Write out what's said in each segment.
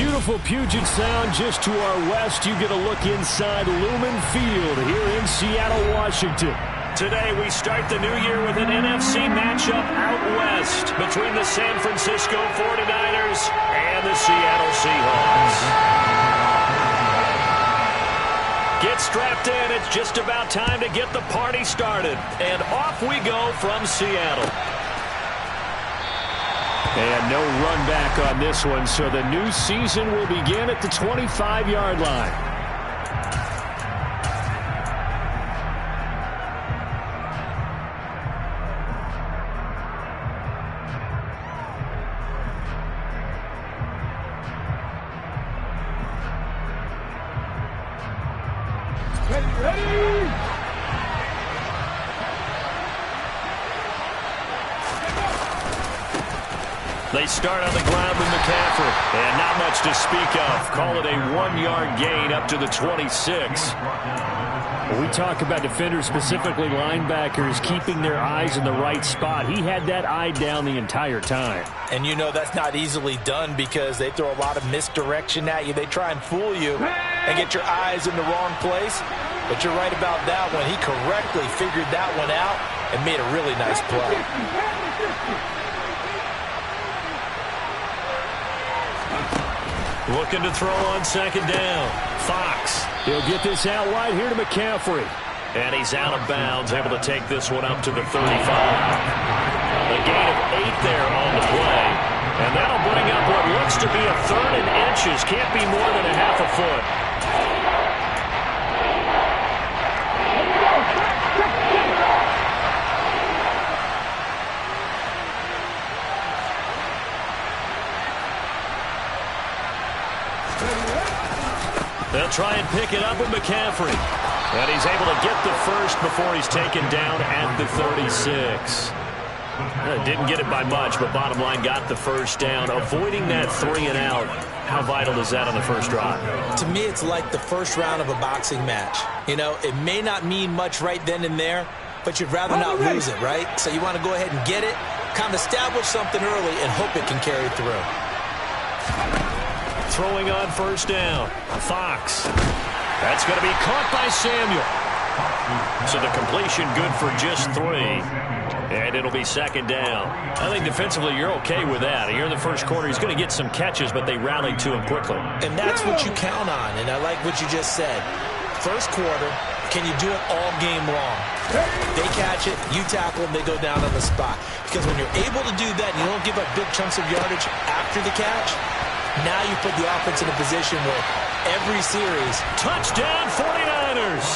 beautiful Puget Sound just to our west. You get a look inside Lumen Field here in Seattle, Washington. Today we start the new year with an NFC matchup out west between the San Francisco 49ers and the Seattle Seahawks. Get strapped in. It's just about time to get the party started. And off we go from Seattle. And no run back on this one, so the new season will begin at the 25-yard line. They start on the ground with McCaffrey. And not much to speak of. Call it a 1-yard gain up to the 26. When we talk about defenders, specifically linebackers, keeping their eyes in the right spot. He had that eye down the entire time. And you know that's not easily done because they throw a lot of misdirection at you. They try and fool you and get your eyes in the wrong place. But you're right about that one. He correctly figured that one out and made a really nice play. Looking to throw on second down. Fox. He'll get this out wide here to McCaffrey. And he's out of bounds, able to take this one up to the 35. A gain of 8 there on the play. And that'll bring up what looks to be a 3rd and inches. Can't be more than a half a foot. They'll try and pick it up with McCaffrey. And he's able to get the first before he's taken down at the 36. Didn't get it by much, but bottom line got the first down. Avoiding that 3 and out. How vital is that on the first drive? To me, it's like the first round of a boxing match. You know, it may not mean much right then and there, but you'd rather not lose it, right? So you want to go ahead and get it, kind of establish something early, and hope it can carry through. Throwing on first down. Fox. That's going to be caught by Samuel. So the completion good for just 3. And it'll be second down. I think defensively you're okay with that. Here in the first quarter, he's going to get some catches, but they rallied to him quickly. And that's what you count on, and I like what you just said. First quarter, can you do it all game long? They catch it, you tackle them, they go down on the spot. Because when you're able to do that and you don't give up big chunks of yardage after the catch, now you put the offense in a position where every series... Touchdown 49ers!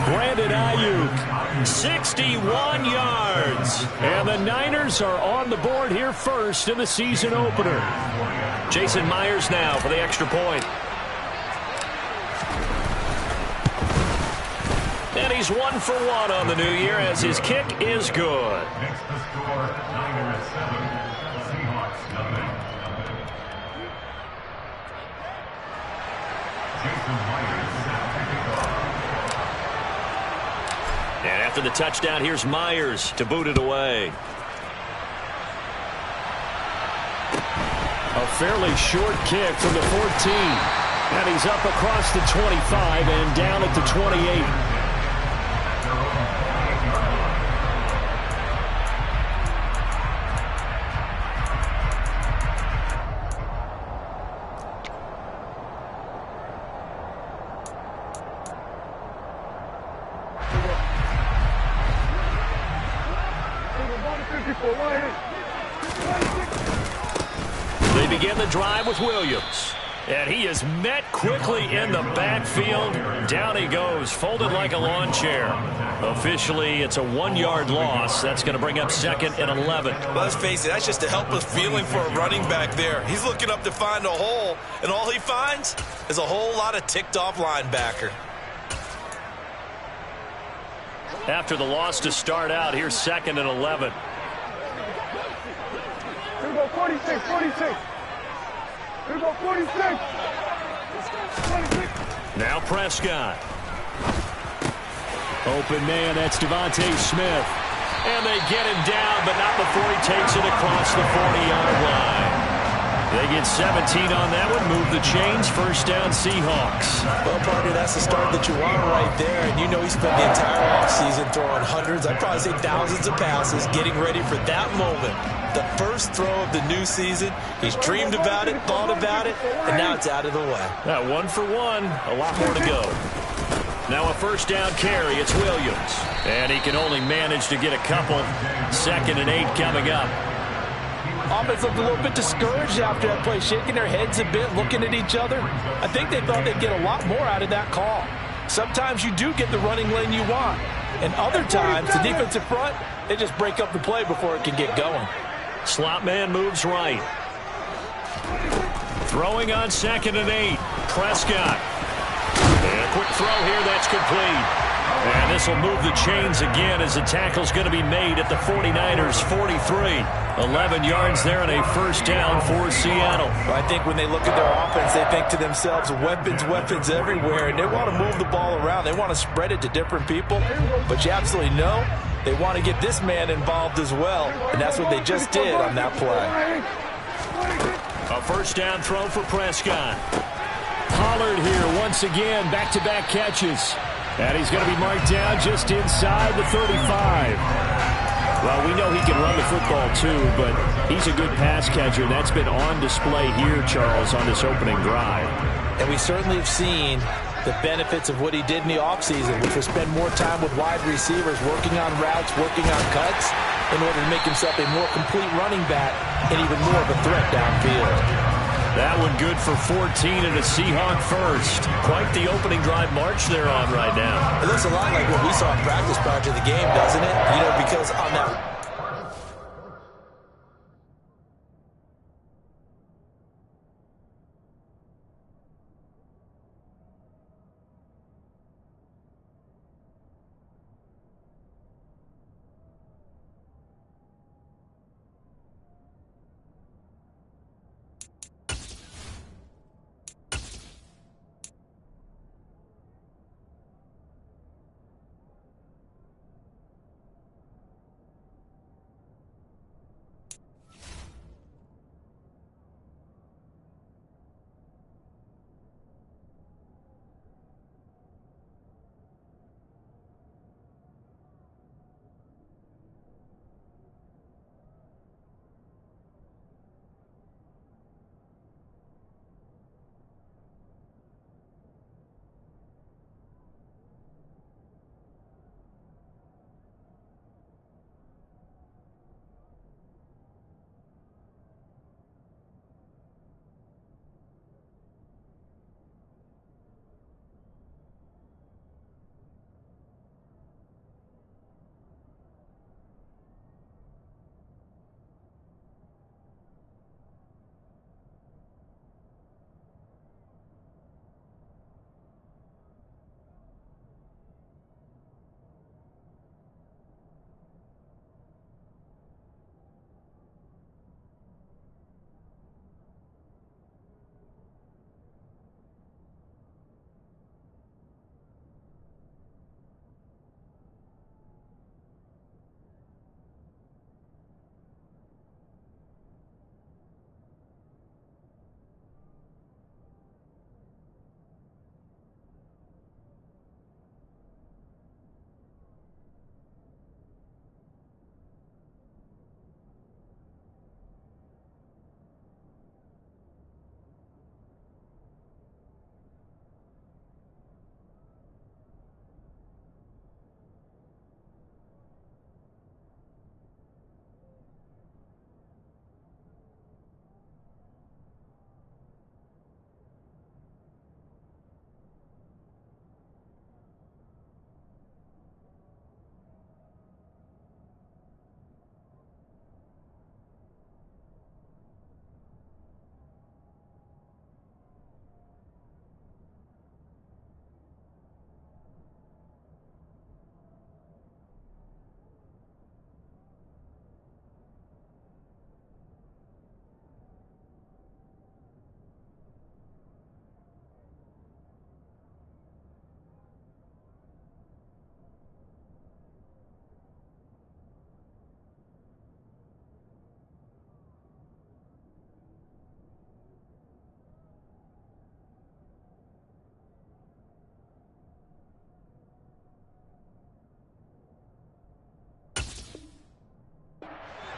Brandon Ayuk, 61 yards. And the Niners are on the board here first in the season opener. Jason Myers now for the extra point. And he's 1 for 1 on the new year as his kick is good. Next to score, Niners 7, Seahawks 7. Jason Myers And after the touchdown, here's Myers to boot it away. A fairly short kick from the 14. And he's up across the 25 and down at the 28. They begin the drive with Williams. And he is met quickly in the backfield. Down he goes, folded like a lawn chair. Officially, it's a 1-yard loss. That's going to bring up second and 11. Let's face it, that's just a helpless feeling for a running back there. He's looking up to find a hole, and all he finds is a whole lot of ticked-off linebacker. After the loss to start out, here's second and 11. Here we go, 46, 46. Here we go, 46. 46. Now Prescott. Open man, that's Devontae Smith. And they get him down, but not before he takes it across the 40-yard line. They get 17 on that one. Move the chains. First down, Seahawks. Well, partner, that's the start that you want right there. And you know he spent the entire offseason throwing hundreds, I'd probably say thousands of passes, getting ready for that moment. The first throw of the new season. He's dreamed about it, thought about it, and now it's out of the way. Now, 1 for 1. A lot more to go. Now a first down carry. It's Williams. And he can only manage to get a couple. 2nd and 8 coming up. Offense looked a little bit discouraged after that play, shaking their heads a bit, looking at each other. I think they thought they'd get a lot more out of that call. Sometimes you do get the running lane you want. And other times, the defensive front, they just break up the play before it can get going. Slot man moves right. Throwing on 2nd and 8. Prescott. And a quick throw here. That's complete. And this will move the chains again as the tackle's going to be made at the 49ers 43. 11 yards there and a first down for Seattle. Well, I think when they look at their offense, they think to themselves, weapons, weapons everywhere. And they want to move the ball around. They want to spread it to different people. But you absolutely know they want to get this man involved as well. And that's what they just did on that play. A first down throw for Prescott. Pollard here once again, back-to-back catches. And he's going to be marked down just inside the 35. Well, we know he can run the football too, but he's a good pass catcher. That's been on display here, Charles, on this opening drive. And we certainly have seen the benefits of what he did in the offseason, which was spend more time with wide receivers, working on routes, working on cuts, in order to make himself a more complete running back and even more of a threat downfield. That one good for 14 and a Seahawk first. Quite the opening drive march they're on right now. It looks a lot like what we saw in practice prior to the game, doesn't it? You know, because on that...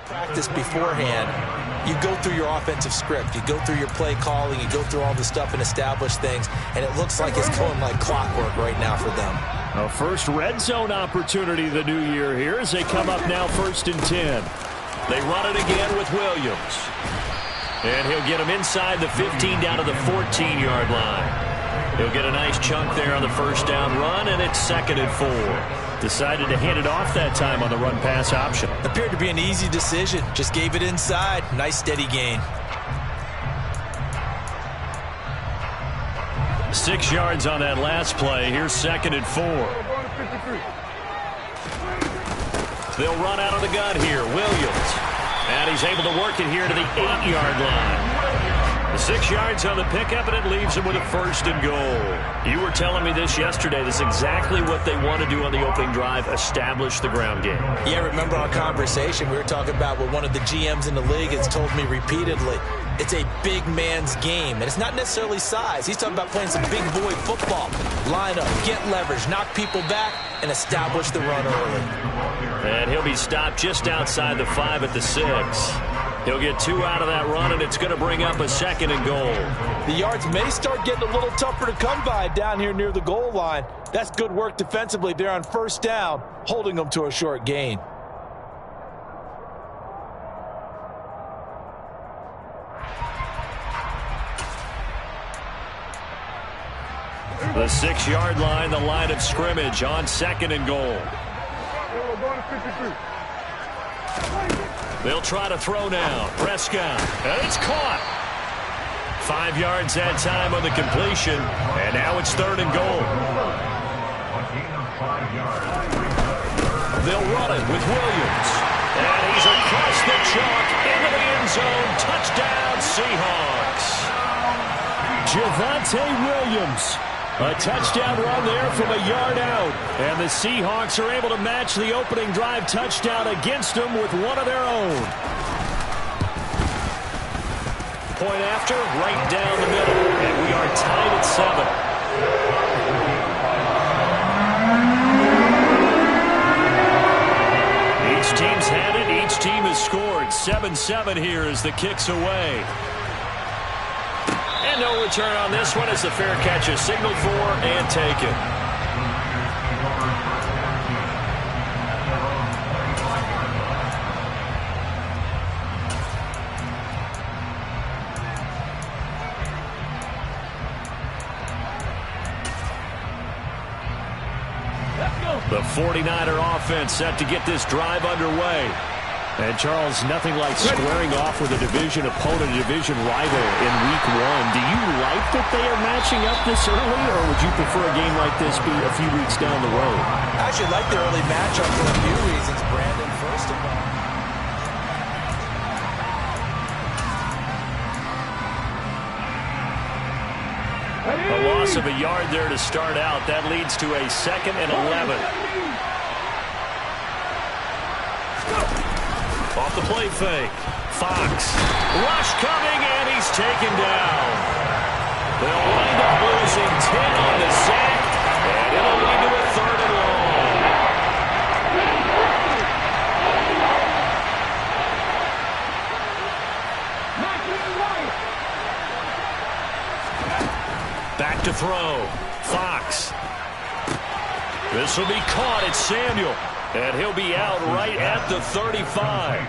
Practice beforehand, you go through your offensive script, you go through your play calling, you go through all the stuff and establish things, and it looks like it's going like clockwork right now for them. A first red zone opportunity the new year here as they come up now 1st and 10. They run it again with Williams. And he'll get him inside the 15 down to the 14-yard line. He'll get a nice chunk there on the first down run, and it's 2nd and 4. Decided to hand it off that time on the run-pass option. Appeared to be an easy decision. Just gave it inside. Nice steady gain. 6 yards on that last play. Here's 2nd and 4. They'll run out of the gun here. Williams. And he's able to work it here to the 8-yard line. 6 yards on the pickup, and it leaves him with a 1st and goal. You were telling me this yesterday. This is exactly what they want to do on the opening drive, establish the ground game. Yeah, remember our conversation? We were talking about what one of the GMs in the league has told me repeatedly. It's a big man's game, and it's not necessarily size. He's talking about playing some big boy football. Line up, get leverage, knock people back, and establish the run early. And he'll be stopped just outside the 5 at the 6. He'll get 2 out of that run, and it's going to bring up a 2nd and goal. The yards may start getting a little tougher to come by down here near the goal line. That's good work defensively there on 1st down, holding them to a short gain. The 6-yard line, the line of scrimmage on 2nd and goal. They'll try to throw now. Prescott. And it's caught. 5 yards that time on the completion. And now it's 3rd and goal. They'll run it with Williams. And he's across the chalk into the end zone. Touchdown, Seahawks. Javonte Williams. A touchdown run there from a yard out. And the Seahawks are able to match the opening drive touchdown against them with one of their own. Point after, right down the middle. And we are tied at 7. Each team's had it. Each team has scored. 7-7 here as the kick's away. And no return on this one as the fair catch is signaled for and taken. The 49er offense set to get this drive underway. And, Charles, nothing like squaring off with a division opponent, a division rival in Week 1. Do you like that they are matching up this early, or would you prefer a game like this be a few weeks down the road? I actually like the early matchup for a few reasons, Brandon. First of all, a loss of a yard there to start out. That leads to a 2nd and 11. Off the play fake. Fox. Rush coming, and he's taken down. They'll wind up losing 10 on the sack, and it'll lead to a 3rd and long. Back to throw. Fox. This will be caught. It's Samuel. And he'll be out right at the 35.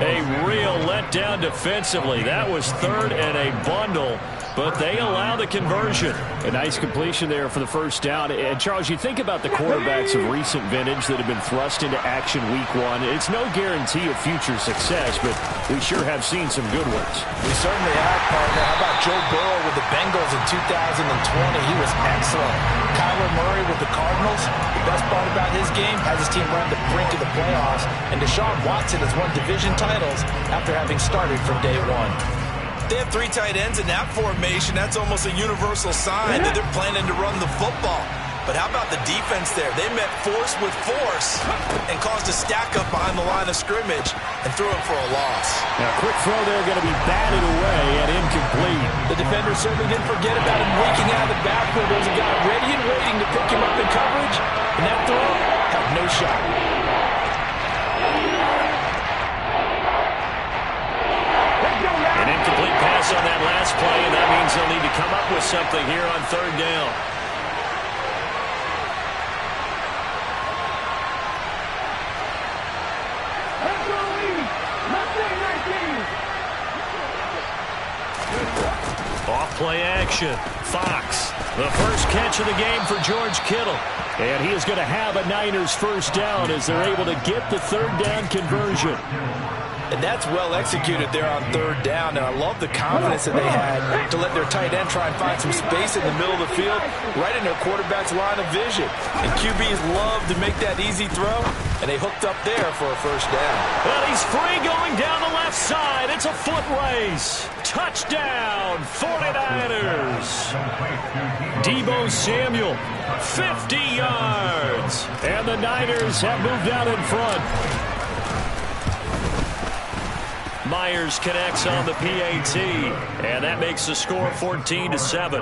A real letdown defensively. That was 3rd and a bundle, but they allow the conversion. A nice completion there for the first down. And, Charles, you think about the quarterbacks of recent vintage that have been thrust into action Week 1. It's no guarantee of future success, but we sure have seen some good ones. we certainly have, partner. How about Joe Burrow with the Bengals in 2020? He was excellent. Kyler Murray with the Cardinals. The best part about his game has his team run the brink of the playoffs. And Deshaun Watson has won division titles after having started from day 1. They have 3 tight ends in that formation. That's almost a universal sign that they're planning to run the football. But how about the defense there? They met force with force and caused a stack up behind the line of scrimmage and threw him for a loss. Now, quick throw there going to be batted away and incomplete. The defender certainly didn't forget about him leaking out of the backfield. There's a guy ready and waiting to pick him up in coverage, and that throw had no shot. something here on third down. Off-play action. Fox, the first catch of the game for George Kittle. And he is going to have a Niners first down as they're able to get the third down conversion. And that's well executed there on third down. And I love the confidence that they had to let their tight end try and find some space in the middle of the field, right in their quarterback's line of vision. And QBs love to make that easy throw, and they hooked up there for a first down. Well, he's free going down the left side. It's a foot race. Touchdown, 49ers. Deebo Samuel, 50 yards. And the Niners have moved out in front. Myers connects on the PAT, and that makes the score 14-7.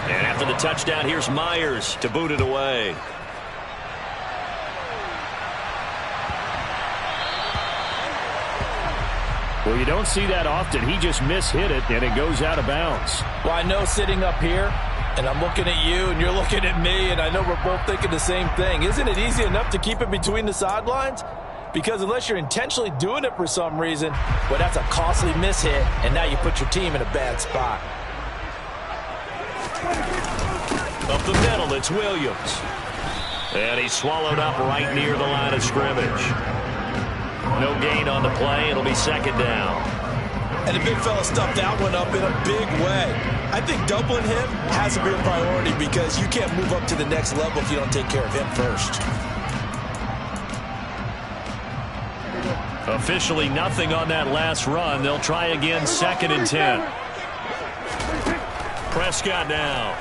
And after the touchdown, here's Myers to boot it away. Well, you don't see that often. He just mishit it, and it goes out of bounds. Well, I know sitting up here, and I'm looking at you, and you're looking at me, and I know we're both thinking the same thing. Isn't it easy enough to keep it between the sidelines? Because unless you're intentionally doing it for some reason, well, that's a costly mishit, and now you put your team in a bad spot. Up the middle, it's Williams. And he's swallowed up right near the line of scrimmage. No gain on the play. It'll be second down. And the big fella stuffed that one up in a big way. I think doubling him has to be a priority because you can't move up to the next level if you don't take care of him first. Officially nothing on that last run. They'll try again, 2nd and 10. Prescott now.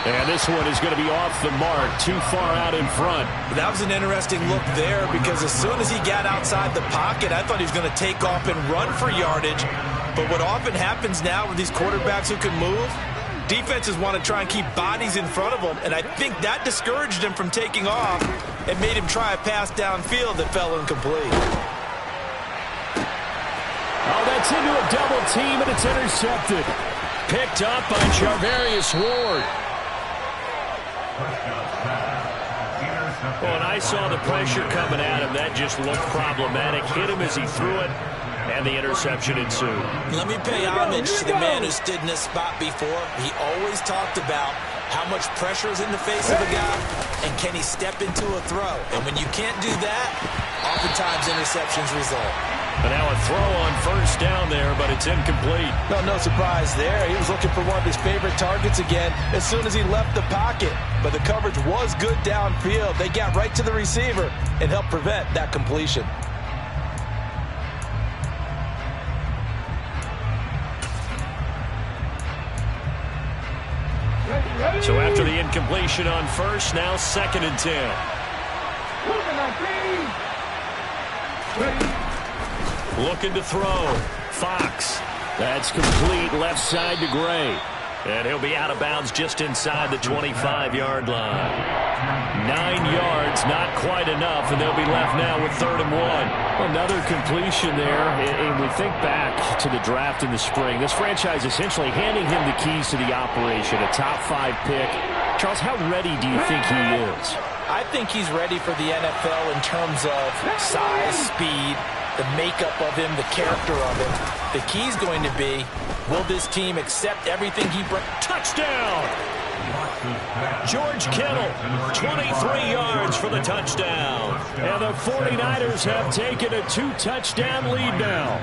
And this one is going to be off the mark, too far out in front. That was an interesting look there because as soon as he got outside the pocket, I thought he was going to take off and run for yardage. But what often happens now with these quarterbacks who can move, defenses want to try and keep bodies in front of them, and I think that discouraged him from taking off and made him try a pass downfield that fell incomplete. Oh, that's into a double team, and it's intercepted. Picked up by Charvarius Ward. Well, and I saw the pressure coming at him. That just looked problematic. Hit him as he threw it, and the interception ensued. Let me pay homage to the man who stood in this spot before. He always talked about how much pressure is in the face of a guy, and can he step into a throw. And when you can't do that, oftentimes interceptions result. But now a throw on first down there, but it's incomplete. No surprise there. He was looking for one of his favorite targets again as soon as he left the pocket. But the coverage was good downfield. They got right to the receiver and helped prevent that completion. So after the incompletion on first, now 2nd and 10. Looking to throw. Fox. That's complete, left side to Gray. And he'll be out of bounds just inside the 25-yard line. 9 yards, not quite enough, and they'll be left now with 3rd and 1. Another completion there, and we think back to the draft in the spring. This franchise essentially handing him the keys to the operation, a top 5 pick. Charles, how ready do you think he is? I think he's ready for the NFL in terms of size, speed, the makeup of him, the character of him. The key's going to be, will this team accept everything he brings? Touchdown! George Kittle, 23 yards for the touchdown. And the 49ers have taken a 2-touchdown lead now.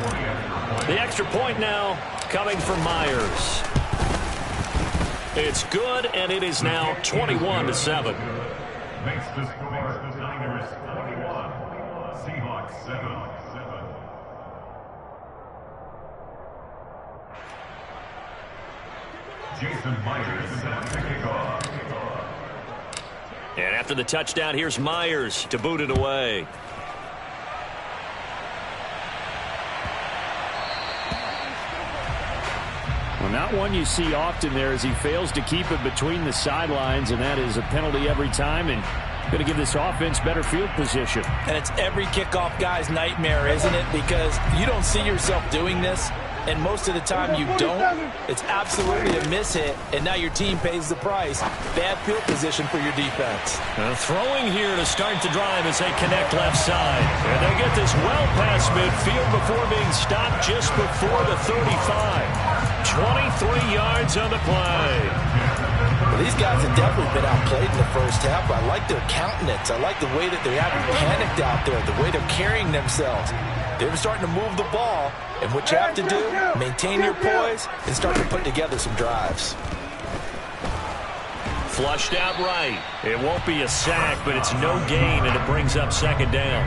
The extra point now coming from Myers. It's good, and it is now 21-7. Makes the score Niners 21, Seahawks 7. Jason Myers set to kick off. And after the touchdown, here's Myers to boot it away. Well, not one you see often there as he fails to keep it between the sidelines, and that is a penalty every time. And Going to give this offense better field position. And it's every kickoff guy's nightmare, isn't it? Because you don't see yourself doing this, and most of the time you don't. It's absolutely a mishit, and now your team pays the price. Bad field position for your defense. Throwing here to start the drive as they connect left side. And they get this well past midfield before being stopped just before the 35. 23 yards on the play. Well, these guys have definitely been outplayed in the first half. I like their countenance. I like the way that they haven't panicked out there, the way they're carrying themselves. They're starting to move the ball, and what you have to do, maintain your poise and start to put together some drives. Flushed out right. It won't be a sack, but it's no gain, and it brings up second down.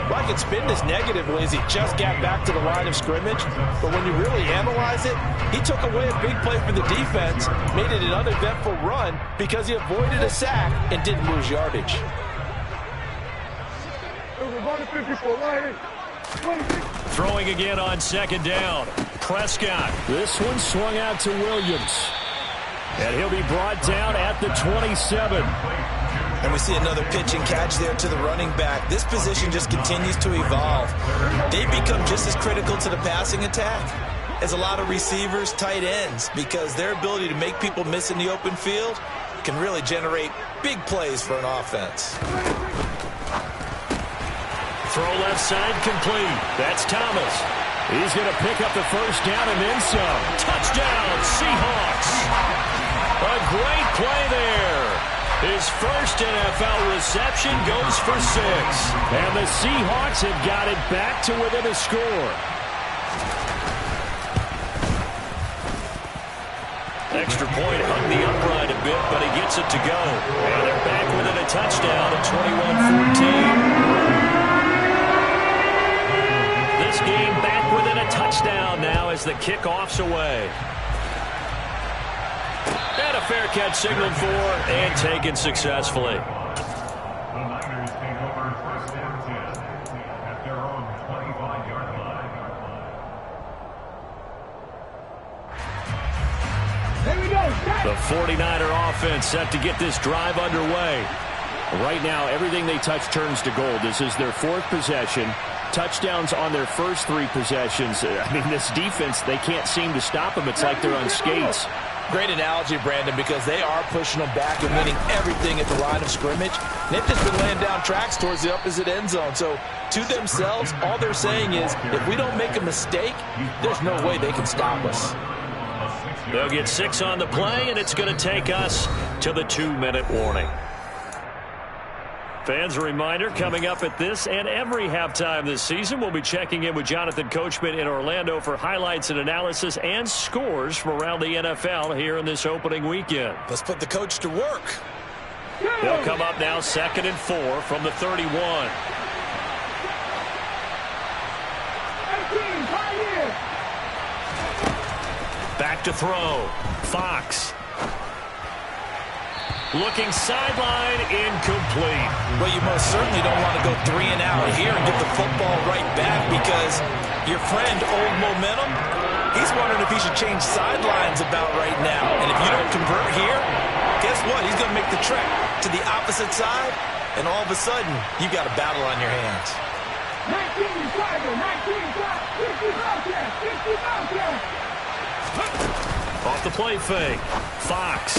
Well, I can spin this negatively as he just got back to the line of scrimmage, but when you really analyze it, he took away a big play for the defense, made it an uneventful run because he avoided a sack and didn't lose yardage. Throwing again on second down. Prescott. This one swung out to Williams. And he'll be brought down at the 27. And we see another pitch and catch there to the running back. This position just continues to evolve. They become just as critical to the passing attack as a lot of receivers, tight ends, because their ability to make people miss in the open field can really generate big plays for an offense. Throw left side complete. That's Thomas. He's going to pick up the first down and then some. Touchdown, Seahawks. A great play there. His first NFL reception goes for 6. And the Seahawks have got it back to within a score. Extra point hung the upright a bit, but he gets it to go. And they're back within a touchdown at 21-14. This game back within a touchdown now as the kickoff's away. And a fair catch signaled for and taken successfully. The Niners take over first and 10 at their own 25-yard line. There we go. The 49er offense set to get this drive underway. Right now, everything they touch turns to gold. This is their 4th possession. Touchdowns on their first 3 possessions. I mean, this defense, they can't seem to stop them. It's like they're on skates. Great analogy, Brandon, because they are pushing them back and winning everything at the line of scrimmage. They've just been laying down tracks towards the opposite end zone. So, to themselves, all they're saying is, if we don't make a mistake, there's no way they can stop us. They'll get 6 on the play, and it's going to take us to the 2-minute warning. Fans, a reminder, coming up at this and every halftime this season, we'll be checking in with Jonathan Coachman in Orlando for highlights and analysis and scores from around the NFL here in this opening weekend. Let's put the coach to work. They'll come up now 2nd and 4 from the 31. Back to throw. Fox. Looking sideline, incomplete. Well, you most certainly don't want to go 3 and out here and get the football right back because your friend, Old Momentum, he's wondering if he should change sidelines about right now. And if you don't convert here, guess what? He's going to make the trek to the opposite side, and all of a sudden, you've got a battle on your hands. 19 Off the play fake. Fox.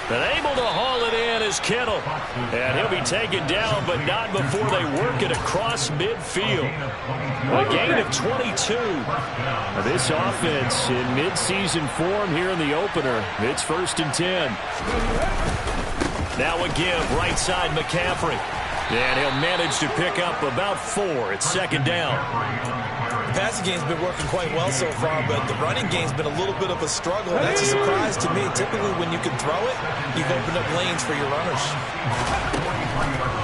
And able to haul it in is Kittle. And he'll be taken down, but not before they work it across midfield. A gain of 22. Now this offense in midseason form here in the opener. It's 1st and 10. Now a give, right side McCaffrey. And he'll manage to pick up about 4. It's 2nd down. The passing game's been working quite well so far, but the running game's been a little bit of a struggle. That's a surprise to me. Typically, when you can throw it, you've opened up lanes for your runners.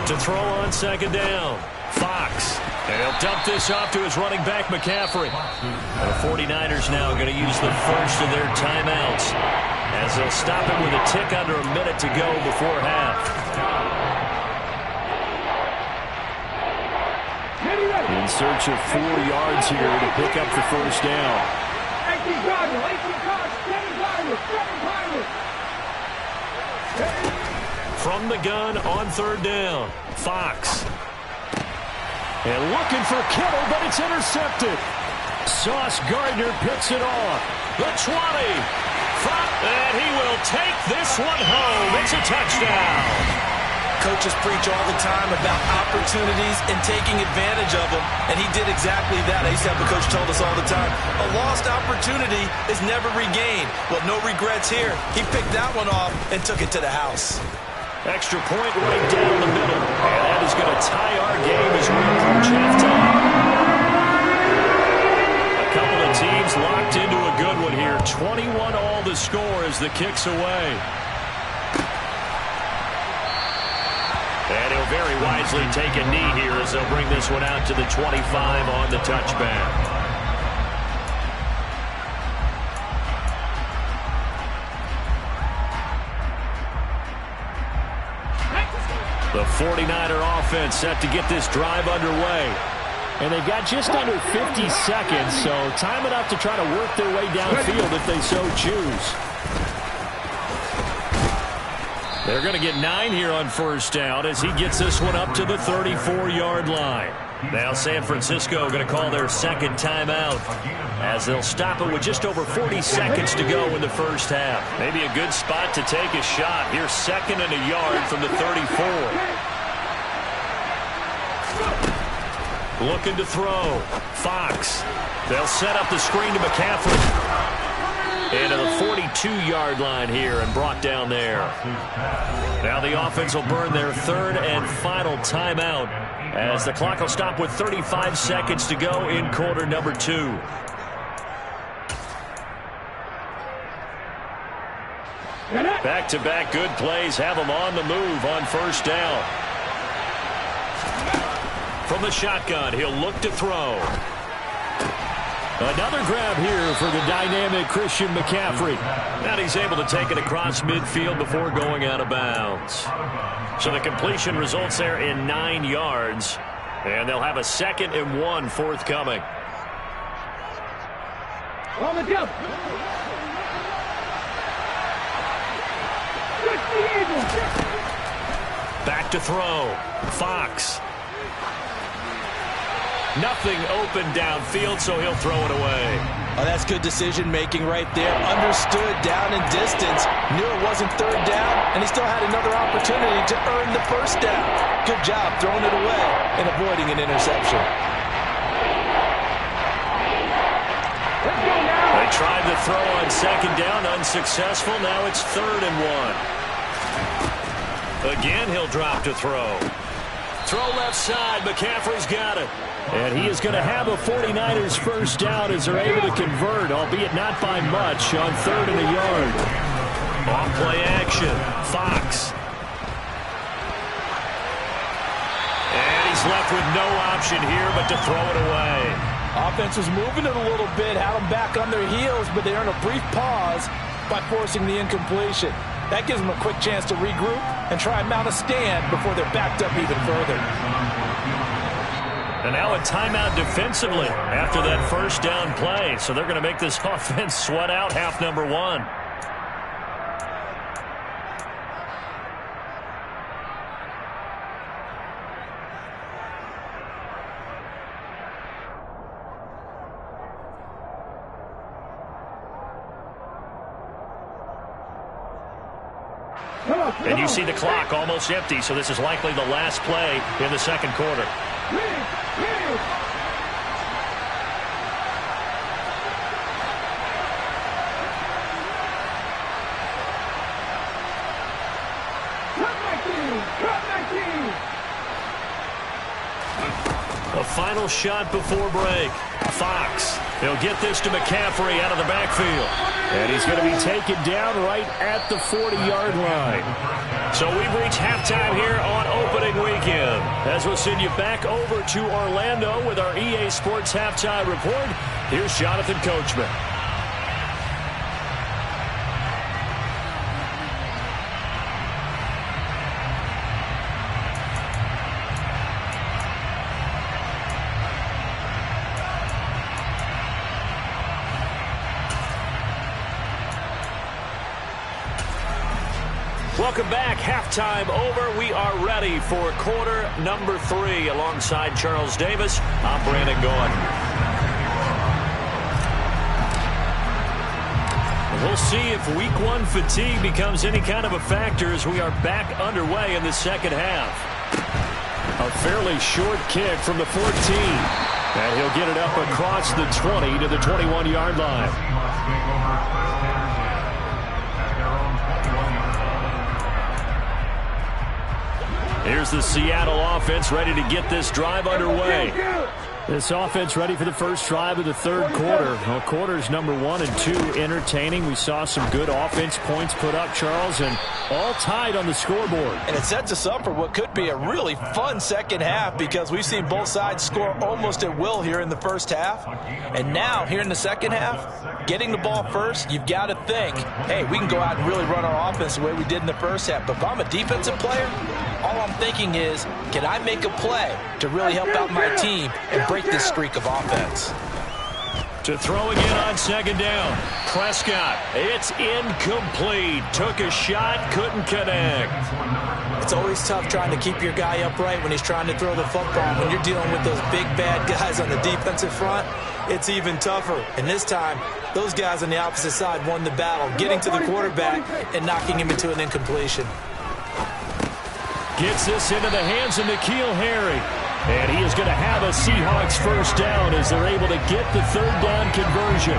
To throw on 2nd down, Fox. And he'll dump this off to his running back, McCaffrey. The 49ers now going to use the first of their timeouts as they'll stop it with a tick under a minute to go before half. In search of 4 yards here to pick up the first down. From the gun on third down, Fox. And looking for Kittle, but it's intercepted. Sauce Gardner picks it off. The 20. And he will take this one home. It's a touchdown. Coaches preach all the time about opportunities and taking advantage of them, and he did exactly that. I used to have a coach told us all the time, a lost opportunity is never regained. Well, no regrets here. He picked that one off and took it to the house. Extra point right down the middle, and that is going to tie our game as we approach halftime. A couple of teams locked into a good one here. 21 all the score as the kick's away. And he'll very wisely take a knee here as they'll bring this one out to the 25 on the touchback. The 49er offense set to get this drive underway. And they've got just under 50 seconds, so time enough to try to work their way downfield if they so choose. They're going to get 9 here on first down as he gets this one up to the 34-yard line. Now San Francisco going to call their second timeout as they'll stop it with just over 40 seconds to go in the first half. Maybe a good spot to take a shot. Here's 2nd and a yard from the 34. Looking to throw. Fox. They'll set up the screen to McCaffrey. Into the 42-yard line here and brought down there. Now the offense will burn their 3rd and final timeout as the clock will stop with 35 seconds to go in quarter number 2. Back-to-back good plays have them on the move on first down. From the shotgun, he'll look to throw. Another grab here for the dynamic Christian McCaffrey. And he's able to take it across midfield before going out of bounds. So the completion results there in 9 yards. And they'll have a 2nd and 1 forthcoming. On the jump. Back to throw. Fox. Nothing open downfield, so he'll throw it away. Oh, that's good decision-making right there. Understood down in distance. Knew it wasn't third down, and he still had another opportunity to earn the first down. Good job throwing it away and avoiding an interception. They tried to throw on 2nd down, unsuccessful. Now it's 3rd and 1. Again, he'll drop to throw. Throw left side. McCaffrey's got it. And he is going to have a 49ers first down as they're able to convert, albeit not by much, on 3rd and a yard. On play action, Fox. And he's left with no option here but to throw it away. Offense was moving it a little bit, had them back on their heels, but they earned a brief pause by forcing the incompletion. That gives them a quick chance to regroup and try and mount a stand before they're backed up even further. And now a timeout defensively after that first down play. So they're going to make this offense sweat out half number 1. And you see the clock almost empty, so this is likely the last play in the second quarter. A final shot before break. Fox. He'll get this to McCaffrey out of the backfield. And he's going to be taken down right at the 40-yard line. So we've reached halftime here on opening weekend. As we'll send you back over to Orlando with our EA Sports Halftime Report, here's Jonathan Coachman. Welcome back. Halftime over. We are ready for quarter number 3. Alongside Charles Davis, I'm Brandon Gaudin. We'll see if week 1 fatigue becomes any kind of a factor as we are back underway in the second half. A fairly short kick from the 14. And he'll get it up across the 20 to the 21-yard line. Here's the Seattle offense ready to get this drive underway. This offense ready for the first drive of the third quarter. Well, quarters number 1 and 2 entertaining. We saw some good offense points put up, Charles, and all tied on the scoreboard. And it sets us up for what could be a really fun second half because we've seen both sides score almost at will here in the first half. And now, here in the second half, getting the ball first, you've got to think, hey, we can go out and really run our offense the way we did in the first half. But if I'm a defensive player, all I'm thinking is, can I make a play to really help out my team and break this streak of offense? To throw again on second down. Prescott, it's incomplete. Took a shot, couldn't connect. It's always tough trying to keep your guy upright when he's trying to throw the football. When you're dealing with those big, bad guys on the defensive front, it's even tougher. And this time, those guys on the opposite side won the battle, getting to the quarterback and knocking him into an incompletion. Gets this into the hands of N'Keal Harry. And he is going to have a Seahawks first down as they're able to get the third down conversion.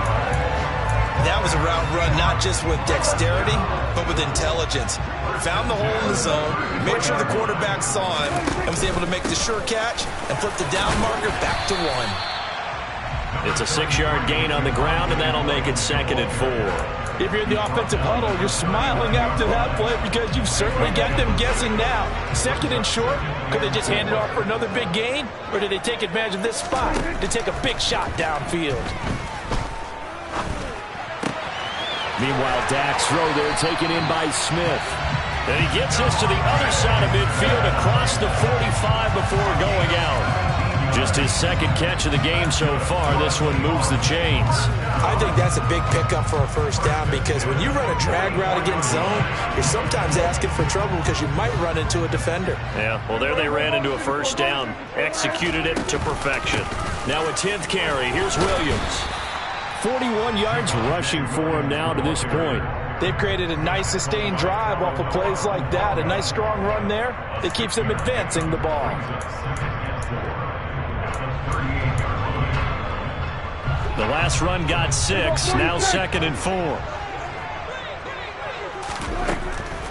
That was a route run not just with dexterity, but with intelligence. Found the hole in the zone, made sure the quarterback saw him, and was able to make the sure catch and flip the down marker back to 1. It's a 6-yard gain on the ground, and that'll make it 2nd and 4. If you're in the offensive huddle, you're smiling after that play because you've certainly got them guessing now. 2nd and short, could they just hand it off for another big gain? Or did they take advantage of this spot to take a big shot downfield? Meanwhile, Dak's throw there taken in by Smith. And he gets us to the other side of midfield across the 45 before going out. Just his 2nd catch of the game so far. This one moves the chains. I think that's a big pickup for a first down because when you run a drag route against zone, you're sometimes asking for trouble because you might run into a defender. Yeah, well, there they ran into a first down. Executed it to perfection. Now a 10th carry. Here's Williams. 41 yards rushing for him now to this point. They've created a nice sustained drive off of plays like that. A nice strong run there that keeps them advancing the ball. The last run got 6. Now 2nd and 4.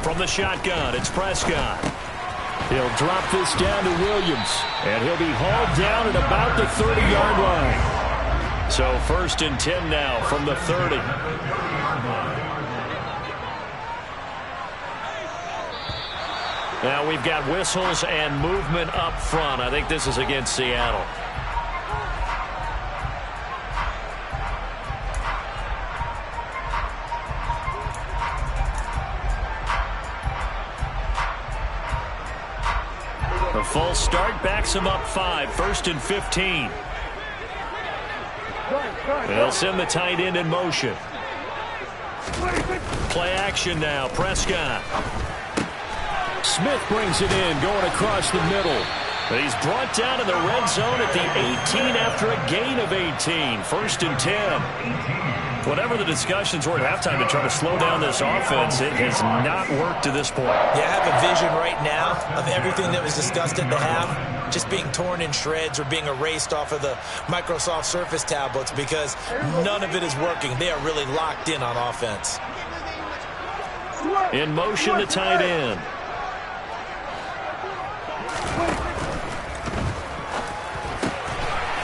From the shotgun, it's Prescott. He'll drop this down to Williams. And he'll be hauled down at about the 30-yard line. So 1st and 10 now from the 30. Now we've got whistles and movement up front. I think this is against Seattle. A full start backs him up 5. 1st and 15. They'll send the tight end in motion. Play action now. Prescott. Smith brings it in, going across the middle. But he's brought down in the red zone at the 18 after a gain of 18. 1st and 10. Whatever the discussions were at halftime to try to slow down this offense, it has not worked to this point. Yeah, I have a vision right now of everything that was discussed at the half just being torn in shreds or being erased off of the Microsoft Surface tablets because none of it is working. They are really locked in on offense. In motion, the tight end.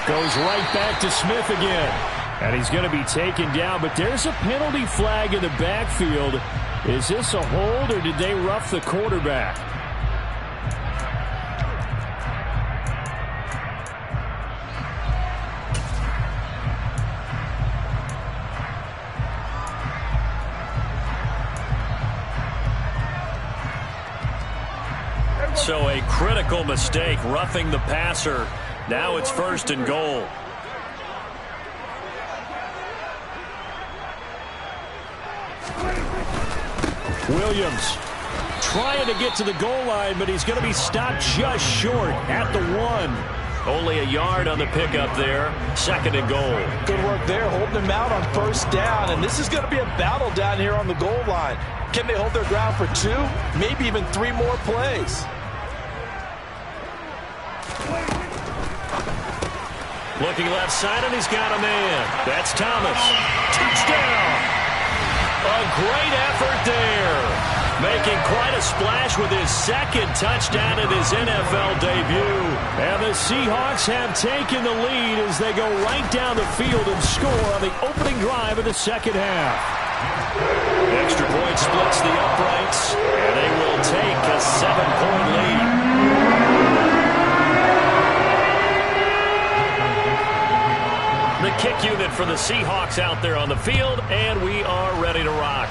Goes right back to Smith again. And he's going to be taken down, but there's a penalty flag in the backfield. Is this a hold, or did they rough the quarterback? So a critical mistake, roughing the passer. Now it's 1st and goal. Williams trying to get to the goal line, but he's going to be stopped just short at the 1. Only a yard on the pickup there. 2nd and goal. Good work there, holding him out on first down. And this is going to be a battle down here on the goal line. Can they hold their ground for 2, maybe even 3 more plays? Looking left side, and he's got a man. That's Thomas. Touchdown! A great effort there. Making quite a splash with his 2nd touchdown in his NFL debut. And the Seahawks have taken the lead as they go right down the field and score on the opening drive of the second half. Extra point splits the uprights, and they will take a 7-point lead. The kick unit for the Seahawks out there on the field, and we are ready to rock.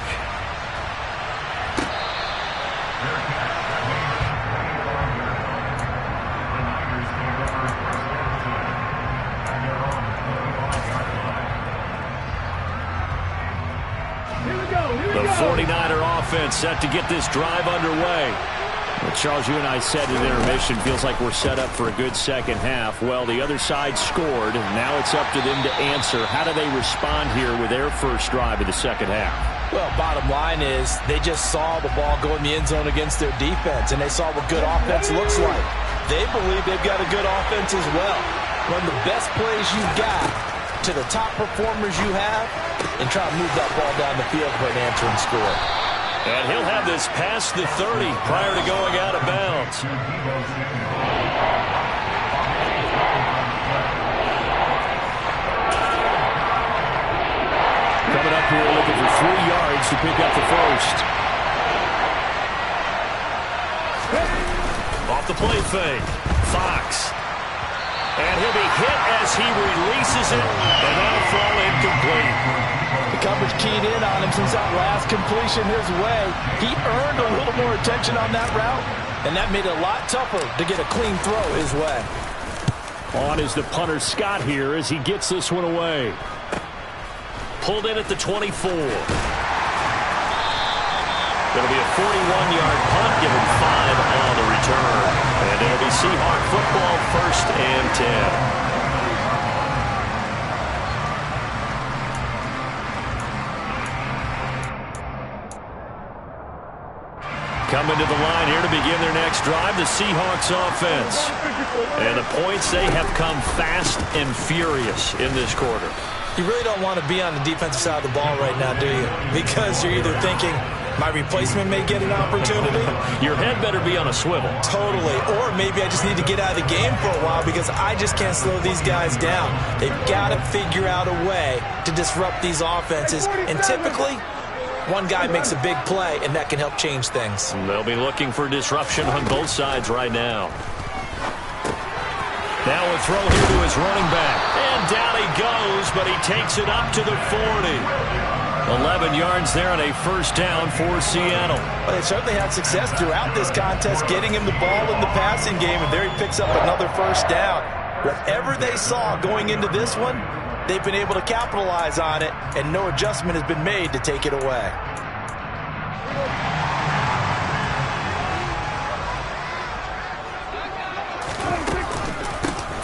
The 49er offense set to get this drive underway. Well, Charles, you and I said at intermission, feels like we're set up for a good second half. Well, the other side scored, and now it's up to them to answer. How do they respond here with their first drive of the second half? Well, bottom line is they just saw the ball go in the end zone against their defense, and they saw what good offense looks like. They believe they've got a good offense as well. Run the best plays you've got to the top performers you have, and try to move that ball down the field for an answering score. And he'll have this past the 30 prior to going out of bounds. Coming up here looking for 3 yards to pick up the first. Off the play fake. Fox. And he'll be hit as he releases it, and that'll fall incomplete. The coverage keyed in on him since that last completion his way. He earned a little more attention on that route, and that made it a lot tougher to get a clean throw his way. On is the punter Scott here as he gets this one away. Pulled in at the 24. It'll be a 41-yard punt, given 5 on the return. And it'll be Seahawk football, 1st and 10. Coming to the line here to begin their next drive, the Seahawks offense. And the points, they have come fast and furious in this quarter. You really don't want to be on the defensive side of the ball right now, do you? Because you're either thinking, my replacement may get an opportunity. Your head better be on a swivel. Totally. Or maybe I just need to get out of the game for a while because I just can't slow these guys down. They've got to figure out a way to disrupt these offenses. And typically, one guy makes a big play, and that can help change things. They'll be looking for disruption on both sides right now. Now a throw here to his running back. And down he goes, but he takes it up to the 40. 11 yards there on a first down for Seattle. Well, they certainly had success throughout this contest, getting him the ball in the passing game, and there he picks up another first down. Whatever they saw going into this one, they've been able to capitalize on it, and no adjustment has been made to take it away.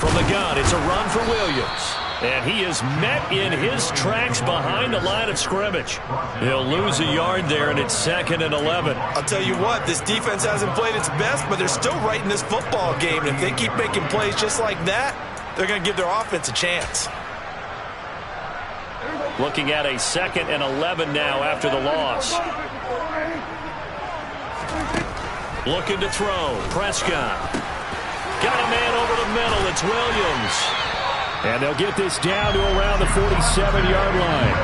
From the gun, it's a run for Williams. And he is met in his tracks behind the line of scrimmage. He'll lose a yard there, and it's 2nd and 11. I'll tell you what, this defense hasn't played its best, but they're still right in this football game. And if they keep making plays just like that, they're going to give their offense a chance. Looking at a 2nd and 11 now after the loss. Looking to throw. Prescott. Got a man over the middle. It's Williams. And they'll get this down to around the 47-yard line.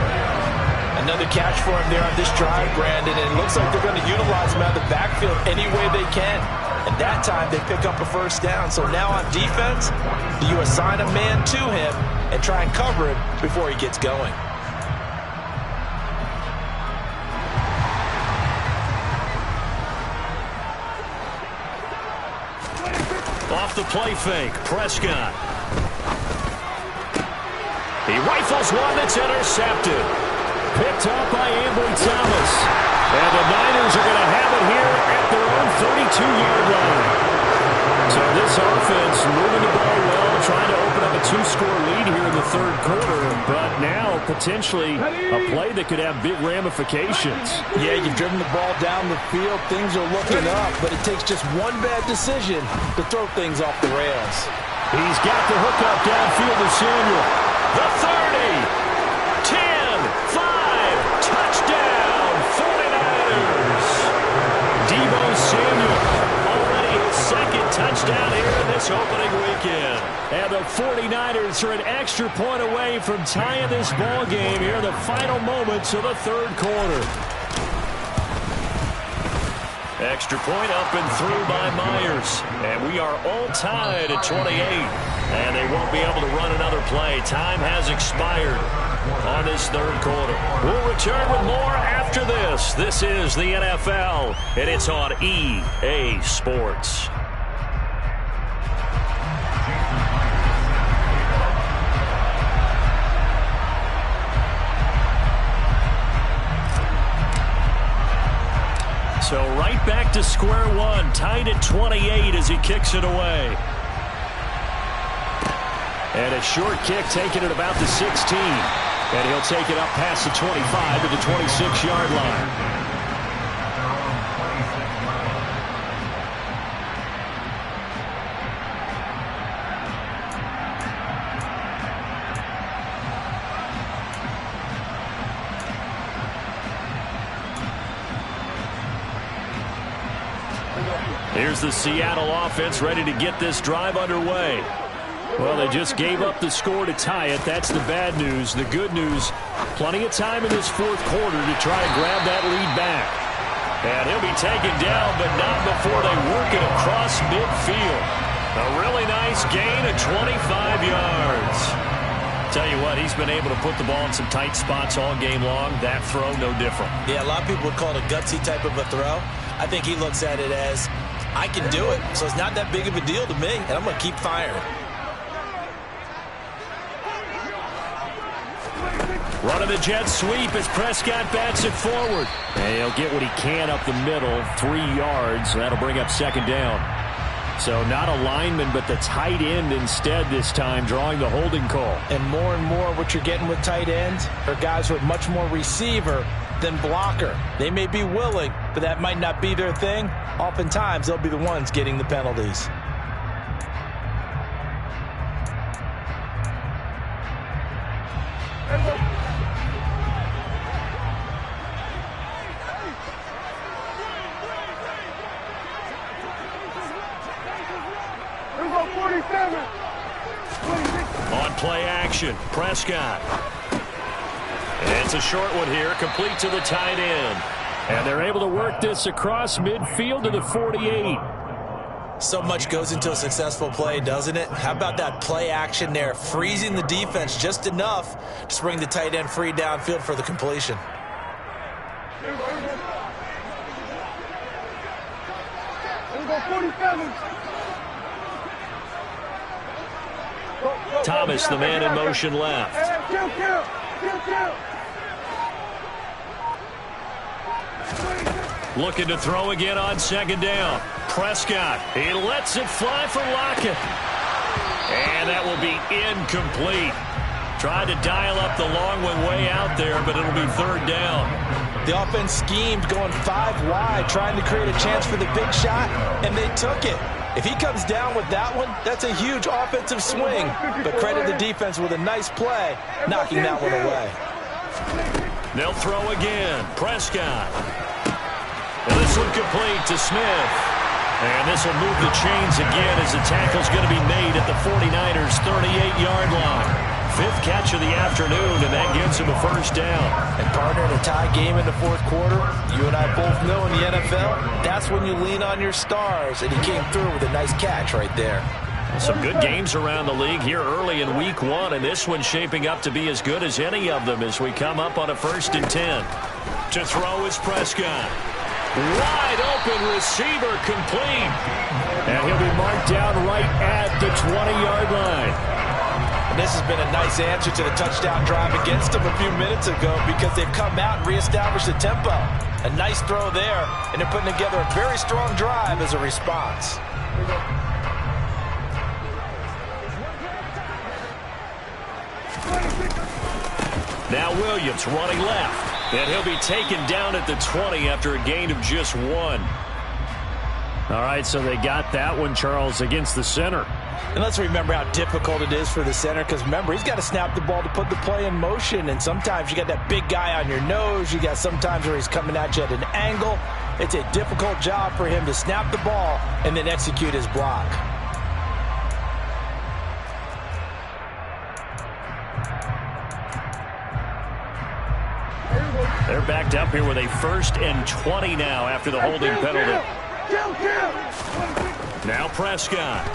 Another catch for him there on this drive, Brandon, and it looks like they're going to utilize him out of the backfield any way they can. And that time they pick up a first down. So now on defense, do you assign a man to him and try and cover him before he gets going? Off the play fake, Prescott. He rifles one that's intercepted. Picked up by Ambry Thomas. And the Niners are going to have it here at their 32-yard line. So this offense moving the ball well, trying to open up a 2-score lead here in the third quarter, but now potentially a play that could have big ramifications. Yeah, you've driven the ball down the field. Things are looking up, but it takes just one bad decision to throw things off the rails. He's got the hook up downfield to Samuel. The 30, 10, 5, touchdown, 49ers. Deebo Samuel. Second touchdown here in this opening weekend. And the 49ers are an extra point away from tying this ball game here in the final moments of the third quarter. Extra point up and through by Myers. And we are all tied at 28. And they won't be able to run another play. Time has expired on this third quarter. We'll return with more after this. This is the NFL, and it's on EA Sports. So right back to square one, tied at 28 as he kicks it away. And a short kick taken at about the 16. And he'll take it up past the 25 to the 26-yard line. Here's the Seattle offense ready to get this drive underway. Well, they just gave up the score to tie it. That's the bad news. The good news, plenty of time in this fourth quarter to try and grab that lead back. And he'll be taken down, but not before they work it across midfield. A really nice gain of 25 yards. Tell you what, he's been able to put the ball in some tight spots all game long. That throw, no different. Yeah, a lot of people would call it a gutsy type of a throw. I think he looks at it as, I can do it, so it's not that big of a deal to me, and I'm going to keep firing. Running the jet sweep as Prescott bats it forward. And he'll get what he can up the middle, 3 yards. That'll bring up second down. So not a lineman, but the tight end instead this time, drawing the holding call. And more what you're getting with tight ends are guys who are much more receiver than blocker. They may be willing, but that might not be their thing. Oftentimes, they'll be the ones getting the penalties. On play action, Prescott. And it's a short one here, complete to the tight end. And they're able to work this across midfield to the 48. So much goes into a successful play, doesn't it? How about that play action there, freezing the defense just enough to bring the tight end free downfield for the completion. Thomas, the man in motion left. Looking to throw again on second down. Prescott, he lets it fly for Lockett. And that will be incomplete. Tried to dial up the long one way out there, but it'll be third down. The offense schemed going 5 wide, trying to create a chance for the big shot, and they took it. If he comes down with that one, that's a huge offensive swing. But credit the defense with a nice play, knocking that one away. They'll throw again. Prescott. And this one complete to Smith. And this will move the chains again as the tackle's going to be made at the 49ers' 38-yard line. 5th catch of the afternoon, and that gets him a first down. And partner, in a tie game in the fourth quarter, you and I both know in the NFL, that's when you lean on your stars, and he came through with a nice catch right there. Some good games around the league here early in week 1, and this one's shaping up to be as good as any of them as we come up on a 1st and 10. To throw is Prescott. Wide open receiver complete. And he'll be marked down right at the 20-yard line. And this has been a nice answer to the touchdown drive against them a few minutes ago because they've come out and reestablished the tempo. A nice throw there, and they're putting together a very strong drive as a response. Now Williams running left, and he'll be taken down at the 20 after a gain of just 1. All right, so they got that one, Charles, against the center. And let's remember how difficult it is for the center, because remember, he's got to snap the ball to put the play in motion, and sometimes you got that big guy on your nose. You got sometimes where he's coming at you at an angle. It's a difficult job for him to snap the ball and then execute his block. They're backed up here with a 1st and 20 now after the holding penalty. Now Prescott.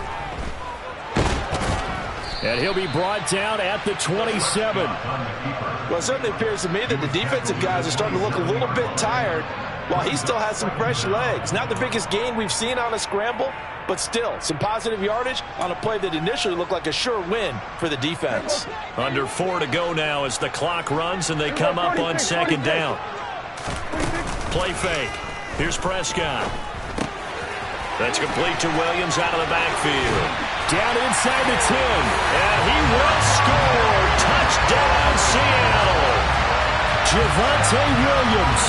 And he'll be brought down at the 27. Well, it certainly appears to me that the defensive guys are starting to look a little bit tired while he still has some fresh legs. Not the biggest gain we've seen on a scramble, but still some positive yardage on a play that initially looked like a sure win for the defense. Under 4 to go now as the clock runs and they come up on 2nd down. Play fake. Here's Prescott. That's complete to Williams out of the backfield. Down inside the 10. And he will score. Touchdown, Seattle. Javonte Williams.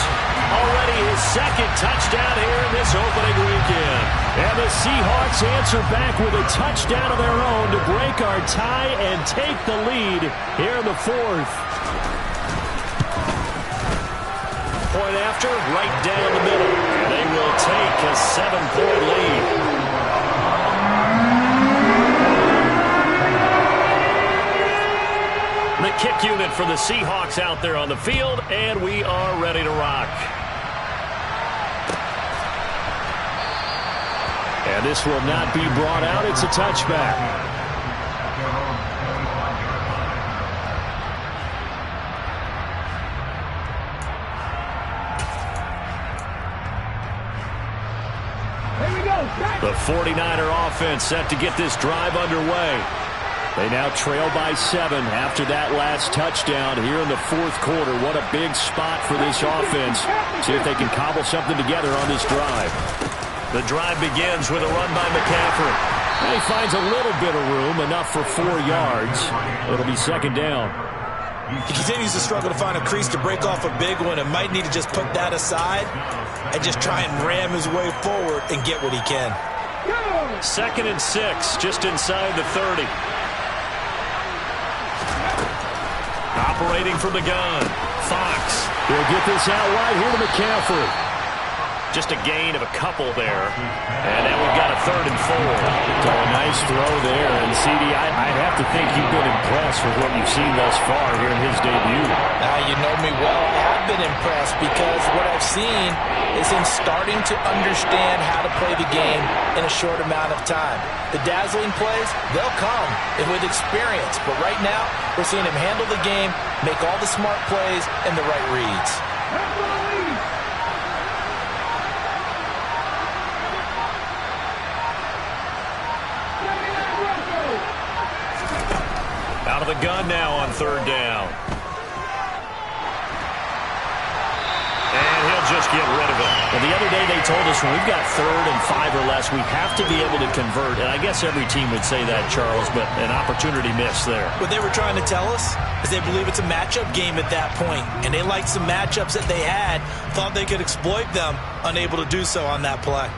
Already his 2nd touchdown here in this opening weekend. And the Seahawks answer back with a touchdown of their own to break our tie and take the lead here in the 4th. Point after, right down the middle. And they will take a 7-point lead. The kick unit for the Seahawks out there on the field, and we are ready to rock. And this will not be brought out. It's a touchback. The 49er offense set to get this drive underway. They now trail by 7 after that last touchdown here in the 4th quarter. What a big spot for this offense. See if they can cobble something together on this drive. The drive begins with a run by McCaffrey. And he finds a little bit of room, enough for 4 yards. It'll be 2nd down. He continues to struggle to find a crease to break off a big one and might need to just put that aside and just try and ram his way forward and get what he can. 2nd and 6, just inside the 30. Operating from the gun, Fox. He'll get this out wide here to McCaffrey. Just a gain of a couple there. And now we've got a 3rd and 4. So a nice throw there. And, CD, I'd have to think you've been impressed with what you've seen thus far here in his debut. You know me well. I have been impressed because what I've seen is him starting to understand how to play the game in a short amount of time. The dazzling plays, they'll come with experience. But right now, we're seeing him handle the game, make all the smart plays, and the right reads. Out of the gun now on 3rd down. And he'll just get rid of it. Well, the other day they told us when we've got 3rd and 5 or less, we have to be able to convert. And I guess every team would say that, Charles, but an opportunity missed there. What they were trying to tell us is they believe it's a matchup game at that point. And they liked some matchups that they had, thought they could exploit them, unable to do so on that play.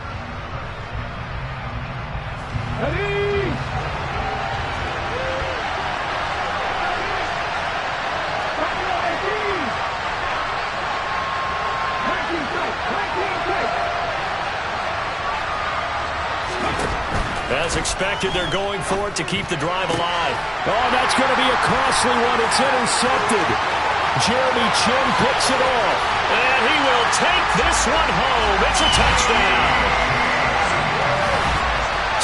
As expected, they're going for it to keep the drive alive. Oh, that's going to be a costly one. It's intercepted. Jeremy Chin picks it off. And he will take this one home. It's a touchdown.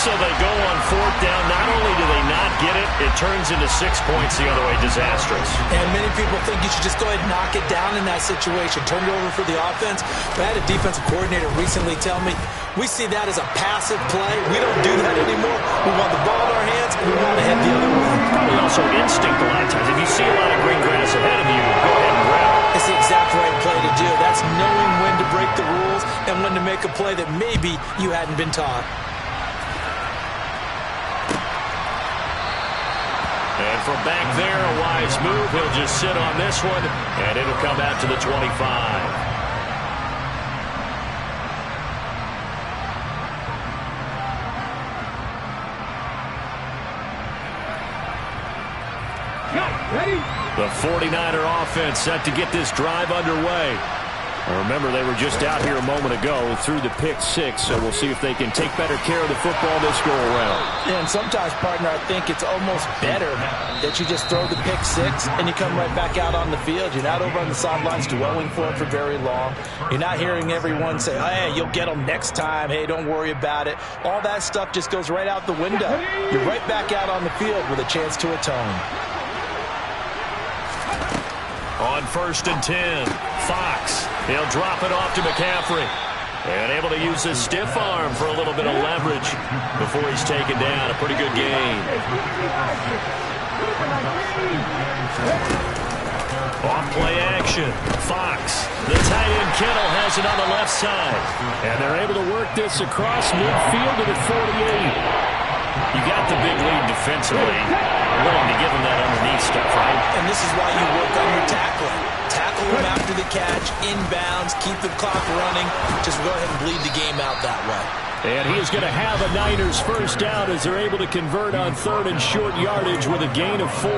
So they go on 4th down. Not only do they not get it, it turns into 6 points the other way. Disastrous. And many people think you should just go ahead and knock it down in that situation. Turn it over for the offense. But I had a defensive coordinator recently tell me, we see that as a passive play. We don't do that anymore. We want the ball in our hands, and we want to head the other way. Probably also instinct a lot of times. If you see a lot of green grass ahead of you, go ahead and grab it. It's the exact right play to do. That's knowing when to break the rules and when to make a play that maybe you hadn't been taught. And from back there, a wise move. He'll just sit on this one, and it'll come out to the 25. The 49er offense set to get this drive underway. Remember, they were just out here a moment ago through the pick six, so we'll see if they can take better care of the football this go-around. Yeah, and sometimes, partner, I think it's almost better that you just throw the pick six and you come right back out on the field. You're not over on the sidelines dwelling for it for very long. You're not hearing everyone say, hey, you'll get them next time. Hey, don't worry about it. All that stuff just goes right out the window. You're right back out on the field with a chance to atone. On 1st and 10, Fox. He'll drop it off to McCaffrey. And able to use his stiff arm for a little bit of leverage before he's taken down. A pretty good gain. Off play action. Fox. The tight end Kittle has it on the left side. And they're able to work this across midfield to the 48. You got the big lead defensively. Willing to give him that underneath stuff, right? And this is why you work on your tackling. Tackle him after the catch, inbounds, keep the clock running. Just go ahead and bleed the game out that way. And he is going to have a Niners first down as they're able to convert on 3rd and short yardage with a gain of 4.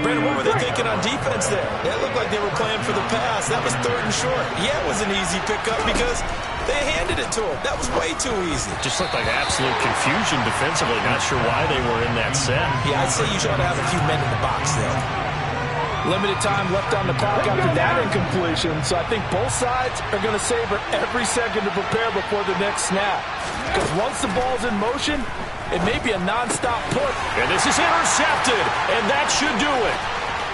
Brandon, what were they thinking on defense there? It looked like they were playing for the pass. That was 3rd and short. Yeah, it was an easy pickup because they handed it to him. That was way too easy. Just looked like absolute confusion defensively. Not sure why they were in that set. Yeah, I'd say you should have a few men in the box there. Limited time left on the clock after that incompletion, so I think both sides are going to savor every second to prepare before the next snap. Because once the ball's in motion, it may be a nonstop push. And this is intercepted, and that should do it.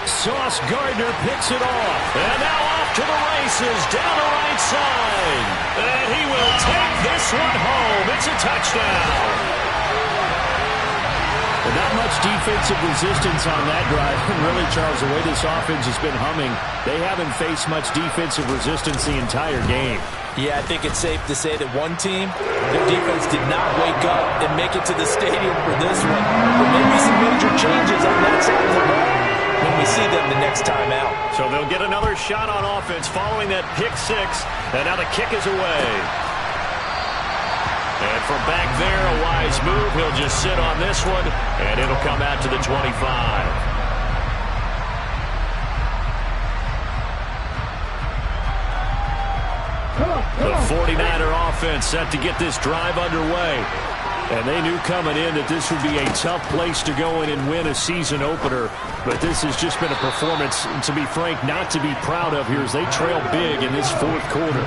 Sauce Gardner picks it off. And now off to the races, down the right side. And he will take this one home. It's a touchdown. Well, not much defensive resistance on that drive. And really, Charles, the way this offense has been humming, they haven't faced much defensive resistance the entire game. Yeah, I think it's safe to say that one team, their defense did not wake up and make it to the stadium for this one. There may be some major changes on that side of the ball when we see them the next time out. So they'll get another shot on offense following that pick six. And now the kick is away. And from back there, a wise move. He'll just sit on this one, and it'll come out to the 25. The 49er offense set to get this drive underway. And they knew coming in that this would be a tough place to go in and win a season opener. But this has just been a performance, to be frank, not to be proud of here as they trail big in this 4th quarter.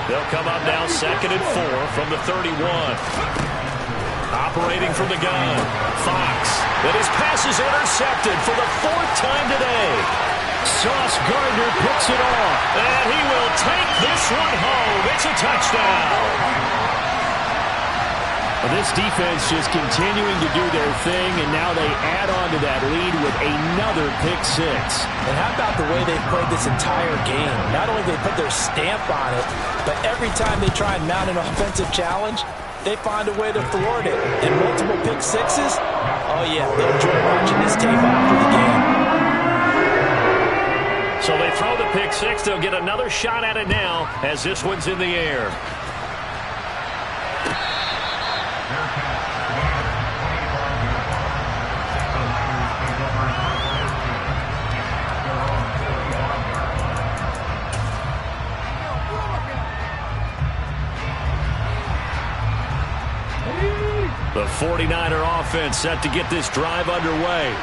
They'll come up now 2nd and 4 from the 31. Operating from the gun, Fox. And his pass is intercepted for the 4th time today. Sauce Gardner picks it off. And he will take this one home. It's a touchdown. This defense just continuing to do their thing, and now they add on to that lead with another pick six. And how about the way they've played this entire game? Not only they put their stamp on it, but every time they try and mount an offensive challenge, they find a way to thwart it. And multiple pick sixes, oh yeah, they'll enjoy watching this tape after the game. So they throw the pick six. They'll get another shot at it now as this one's in the air. The 49er offense set to get this drive underway.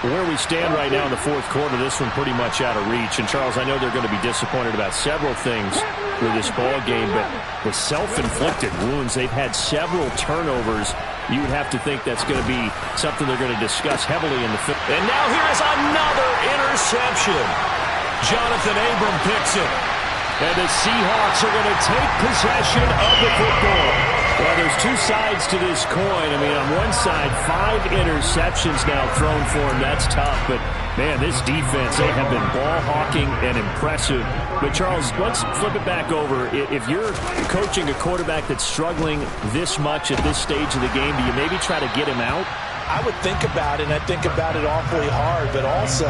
Where we stand right now in the 4th quarter, this one pretty much out of reach. And, Charles, I know they're going to be disappointed about several things with this ball game, but the self-inflicted wounds, they've had several turnovers. You would have to think that's going to be something they're going to discuss heavily in the field. And now here is another interception. Jonathan Abram picks it. And the Seahawks are going to take possession of the football. Well, there's two sides to this coin. I mean, on one side, 5 interceptions now thrown for him. That's tough. But Man, this defense, they have been ball hawking and impressive. But, Charles, let's flip it back over. If you're coaching a quarterback that's struggling this much at this stage of the game, do you maybe try to get him out? I would think about it, and I think about it awfully hard. But also,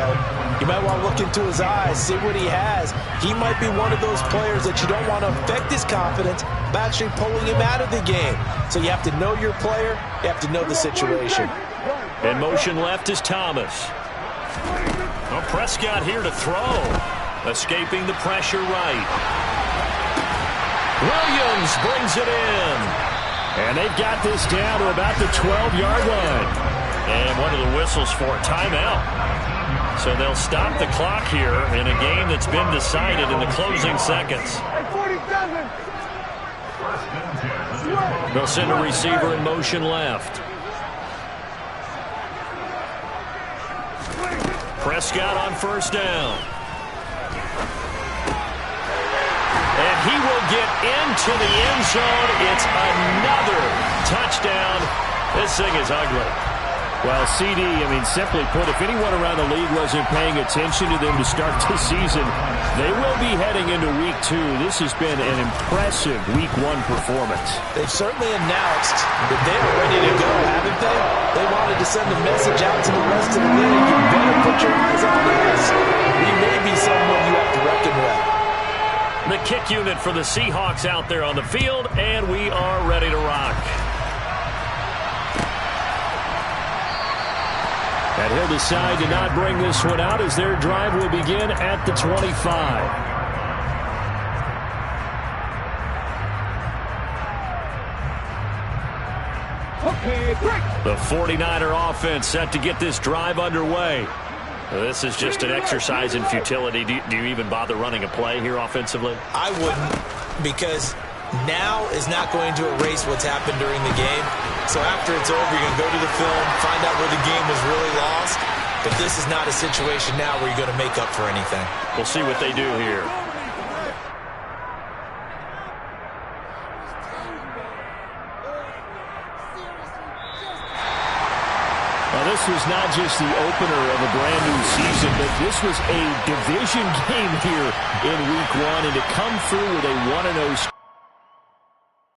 you might want to look into his eyes, see what he has. He might be one of those players that you don't want to affect his confidence by actually pulling him out of the game. So you have to know your player. You have to know the situation. In motion left is Thomas. Well, Prescott here to throw. Escaping the pressure right. Williams brings it in. And they've got this down to about the 12-yard line. And one of the whistles for a timeout. So they'll stop the clock here in a game that's been decided in the closing seconds. They'll send a receiver in motion left. Prescott on first down. And he will get into the end zone. It's another touchdown. This thing is ugly. Well, CD, simply put, if anyone around the league wasn't paying attention to them to start this season, they will be heading into Week 2. This has been an impressive Week 1 performance. They've certainly announced that they are ready to go, haven't they? They wanted to send a message out to the rest of the league. You better put your eyes on this. We may be someone you have to reckon with. The kick unit for the Seahawks out there on the field, and we are ready to rock. And he'll decide to not bring this one out as their drive will begin at the 25. The 49er offense set to get this drive underway. This is just an exercise in futility. Do you even bother running a play here offensively? I wouldn't, because now is not going to erase what's happened during the game. So after it's over, you're going to go to the film, find out where the game was really lost. But this is not a situation now where you're going to make up for anything. We'll see what they do here. This was not just the opener of a brand new season, but this was a division game here in Week 1, and to come through with a 1-0